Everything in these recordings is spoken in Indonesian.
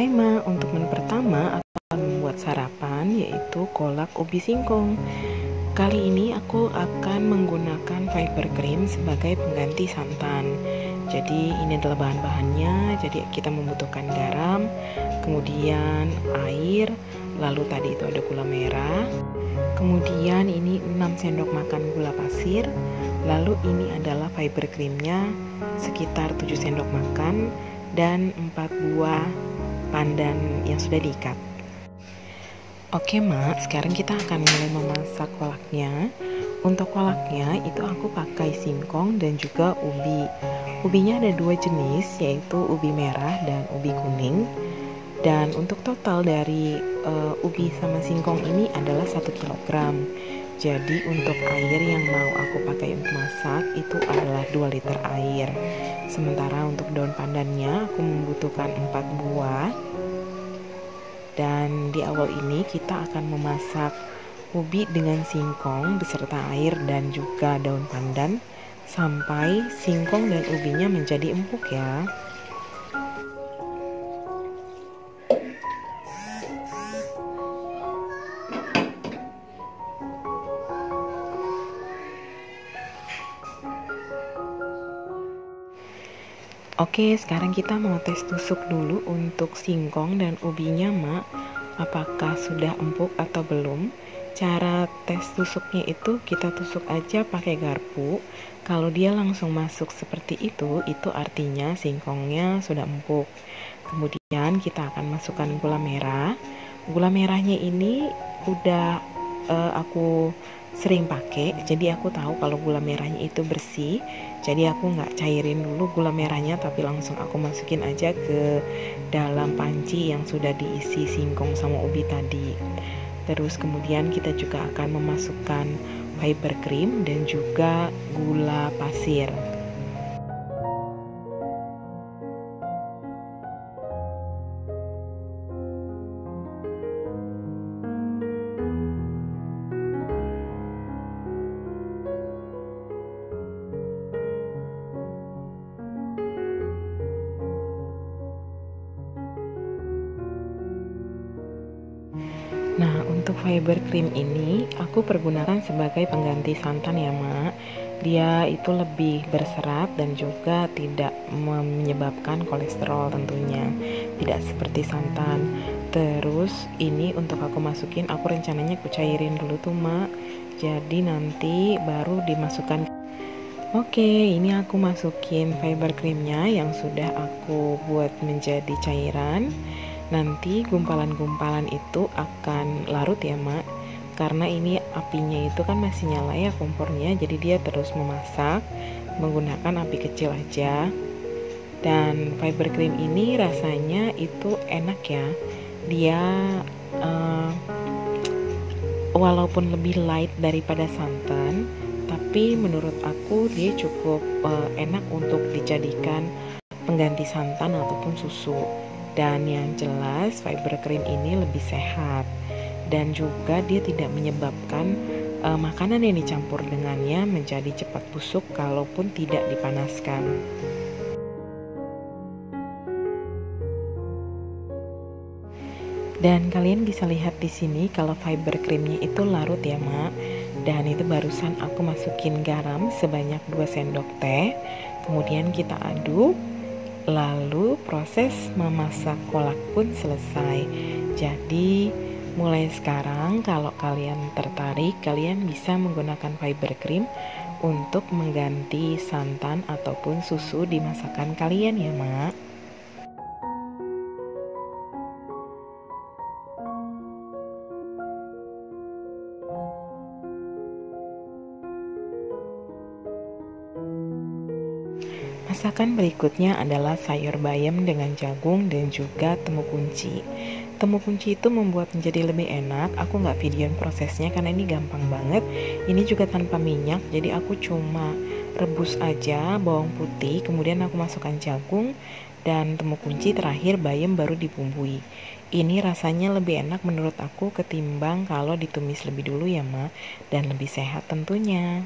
Hai Ma, untuk menu pertama aku akan membuat sarapan yaitu kolak ubi singkong. Kali ini aku akan menggunakan fiber cream sebagai pengganti santan. Jadi ini adalah bahan-bahannya. Jadi kita membutuhkan garam, kemudian air, lalu tadi itu ada gula merah, kemudian ini 6 sendok makan gula pasir, lalu ini adalah fiber creamnya sekitar 7 sendok makan dan 4 buah pandan yang sudah diikat. Oke Mak, sekarang kita akan mulai memasak kolaknya. Untuk kolaknya itu aku pakai singkong dan juga ubi. Ubinya ada 2 jenis, yaitu ubi merah dan ubi kuning. Dan untuk total dari ubi sama singkong ini adalah 1 kg. Jadi untuk air yang mau aku pakai untuk masak itu adalah 2 liter air. Sementara untuk daun pandannya aku membutuhkan 4 buah. Dan di awal ini kita akan memasak ubi dengan singkong beserta air dan juga daun pandan sampai singkong dan ubinya menjadi empuk ya. Oke, sekarang kita mau tes tusuk dulu untuk singkong dan ubinya Mak. Apakah sudah empuk atau belum? Cara tes tusuknya itu kita tusuk aja pakai garpu. Kalau dia langsung masuk seperti itu artinya singkongnya sudah empuk. Kemudian kita akan masukkan gula merah. Gula merahnya ini udah aku sering pakai, jadi aku tahu kalau gula merahnya itu bersih. Jadi aku nggak cairin dulu gula merahnya, tapi langsung aku masukin aja ke dalam panci yang sudah diisi singkong sama ubi tadi. Terus kemudian kita juga akan memasukkan fiber cream dan juga gula pasir. Nah, untuk fiber cream ini aku pergunakan sebagai pengganti santan ya Mak. Dia itu lebih berserat dan juga tidak menyebabkan kolesterol tentunya. Tidak seperti santan. Terus ini untuk aku masukin, aku rencananya aku cairin dulu tuh Mak. Jadi nanti baru dimasukkan. Oke, ini aku masukin fiber creamnya yang sudah aku buat menjadi cairan. Nanti gumpalan-gumpalan itu akan larut ya Mak, karena ini apinya itu kan masih nyala ya kompornya, jadi dia terus memasak menggunakan api kecil aja. Dan fiber cream ini rasanya itu enak ya, dia walaupun lebih light daripada santan, tapi menurut aku dia cukup enak untuk dijadikan pengganti santan ataupun susu. Dan yang jelas fiber cream ini lebih sehat dan juga dia tidak menyebabkan makanan yang dicampur dengannya menjadi cepat busuk kalaupun tidak dipanaskan. Dan kalian bisa lihat di sini kalau fiber creamnya itu larut ya Mak. Dan itu barusan aku masukin garam sebanyak 2 sendok teh. Kemudian kita aduk. Lalu proses memasak kolak pun selesai. Jadi mulai sekarang kalau kalian tertarik, kalian bisa menggunakan fiber cream untuk mengganti santan ataupun susu di masakan kalian ya Mak. Masakan berikutnya adalah sayur bayam dengan jagung dan juga temu kunci. Temu kunci itu membuat menjadi lebih enak. Aku nggak videoin prosesnya karena ini gampang banget. Ini juga tanpa minyak, jadi aku cuma rebus aja bawang putih, kemudian aku masukkan jagung dan temu kunci, terakhir bayam baru dibumbui. Ini rasanya lebih enak menurut aku ketimbang kalau ditumis lebih dulu ya Ma, dan lebih sehat tentunya.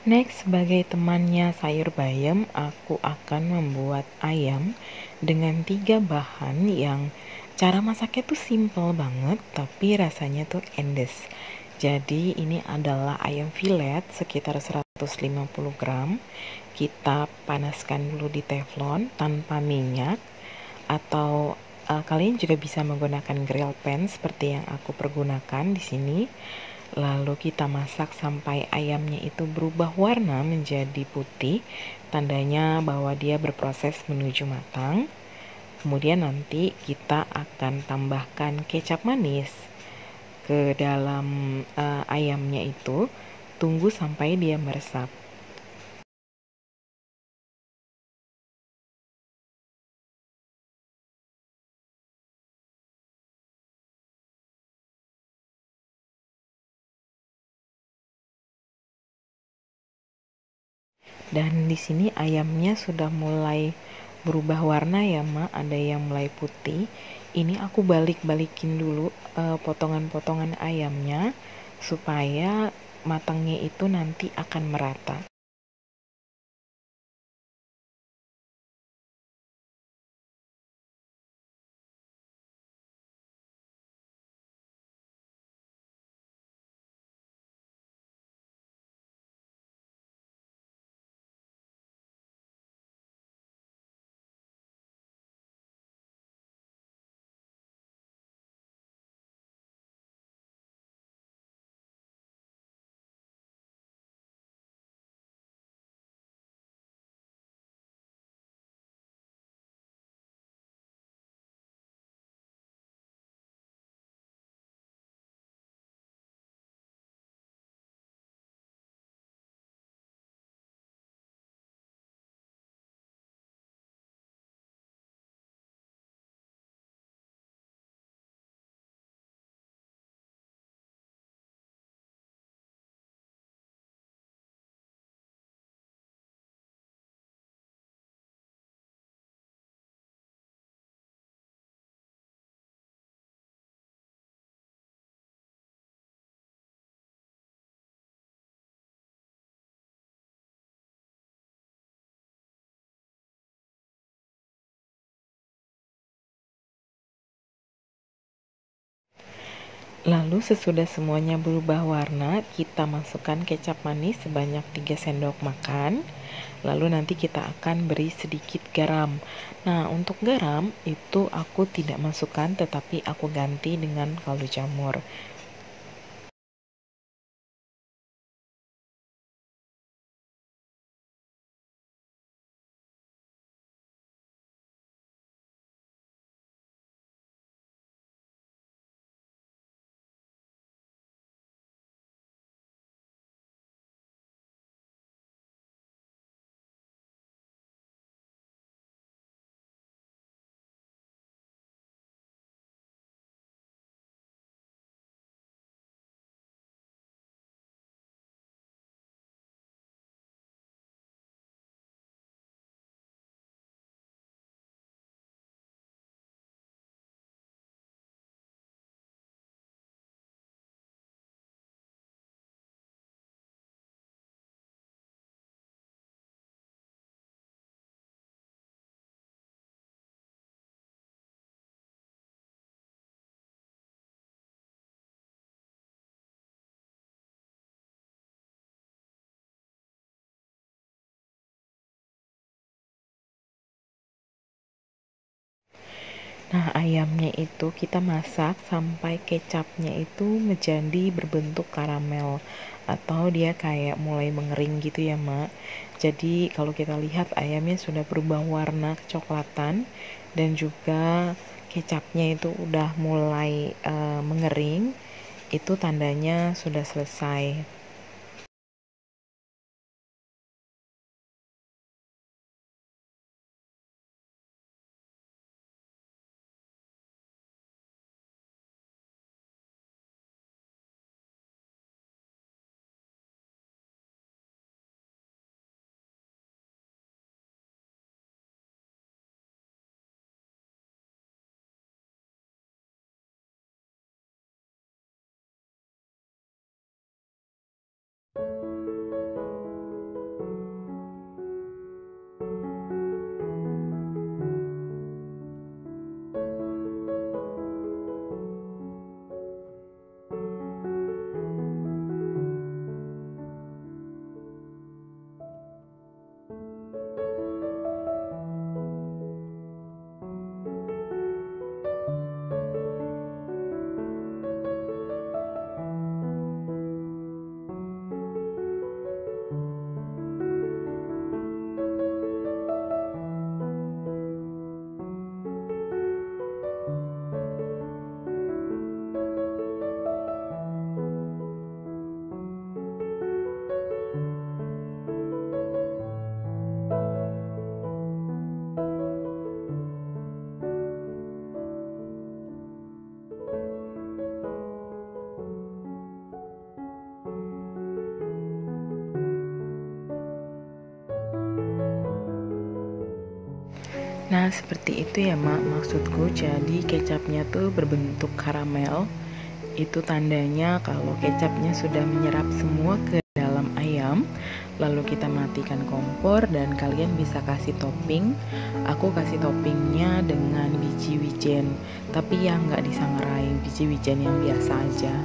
Next, sebagai temannya sayur bayam, aku akan membuat ayam. dengan 3 bahan yang cara masaknya tuh simple banget tapi rasanya tuh endes. Jadi ini adalah ayam filet sekitar 150 gram. Kita panaskan dulu di teflon tanpa minyak, atau kalian juga bisa menggunakan grill pan seperti yang aku pergunakan di sini. Lalu kita masak sampai ayamnya itu berubah warna menjadi putih, tandanya bahwa dia berproses menuju matang. Kemudian nanti kita akan tambahkan kecap manis ke dalam ayamnya itu. Tunggu sampai dia meresap. Dan di sini ayamnya sudah mulai berubah warna ya, Mak. Ada yang mulai putih. Ini aku balik-balikin dulu potongan-potongan ayamnya supaya matangnya itu nanti akan merata. Lalu sesudah semuanya berubah warna, kita masukkan kecap manis sebanyak 3 sendok makan. Lalu nanti kita akan beri sedikit garam. Nah, untuk garam itu aku tidak masukkan, tetapi aku ganti dengan kaldu jamur. Nah, ayamnya itu kita masak sampai kecapnya itu menjadi berbentuk karamel, atau dia kayak mulai mengering gitu ya, Mak. Jadi kalau kita lihat ayamnya sudah berubah warna kecoklatan dan juga kecapnya itu udah mulai mengering, itu tandanya sudah selesai. Nah, seperti itu ya Mak, maksudku. Jadi kecapnya tuh berbentuk karamel. Itu tandanya kalau kecapnya sudah menyerap semua ke dalam ayam. Lalu kita matikan kompor dan kalian bisa kasih topping. Aku kasih toppingnya dengan biji wijen, tapi yang nggak disangrai, biji wijen yang biasa aja.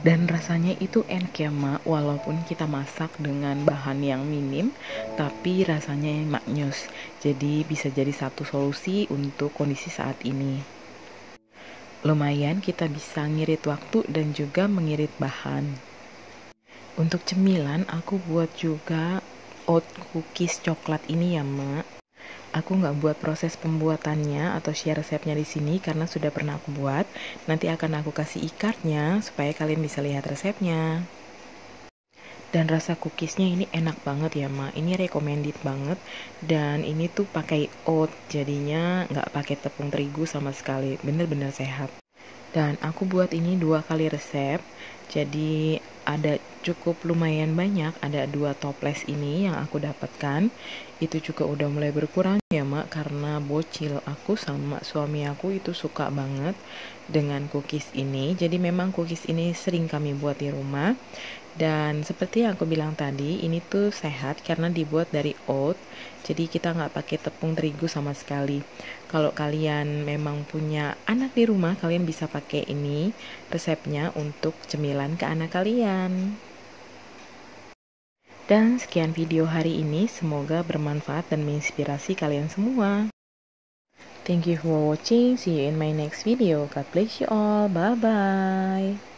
Dan rasanya itu enak ya Mak, walaupun kita masak dengan bahan yang minim, tapi rasanya maknyus. Jadi bisa jadi satu solusi untuk kondisi saat ini. Lumayan kita bisa ngirit waktu dan juga mengirit bahan. Untuk cemilan aku buat juga oat cookies coklat ini ya Mak. Aku nggak buat proses pembuatannya atau share resepnya di sini karena sudah pernah aku buat. Nanti akan aku kasih e-cardnya supaya kalian bisa lihat resepnya. Dan rasa cookiesnya ini enak banget ya Ma. Ini recommended banget. Dan ini tuh pakai oat, jadinya nggak pakai tepung terigu sama sekali. Bener-bener sehat. Dan aku buat ini 2 kali resep. Jadi ada cukup lumayan banyak, ada 2 toples ini yang aku dapatkan. Itu juga udah mulai berkurang ya Mak, karena bocil aku sama suami aku itu suka banget dengan cookies ini. Jadi memang cookies ini sering kami buat di rumah. Dan seperti yang aku bilang tadi, ini tuh sehat karena dibuat dari oat. Jadi kita nggak pakai tepung terigu sama sekali. Kalau kalian memang punya anak di rumah, kalian bisa pakai ini resepnya untuk cemilan ke anak kalian. Dan sekian video hari ini, semoga bermanfaat dan menginspirasi kalian semua. Thank you for watching, see you in my next video. God bless you all, bye bye.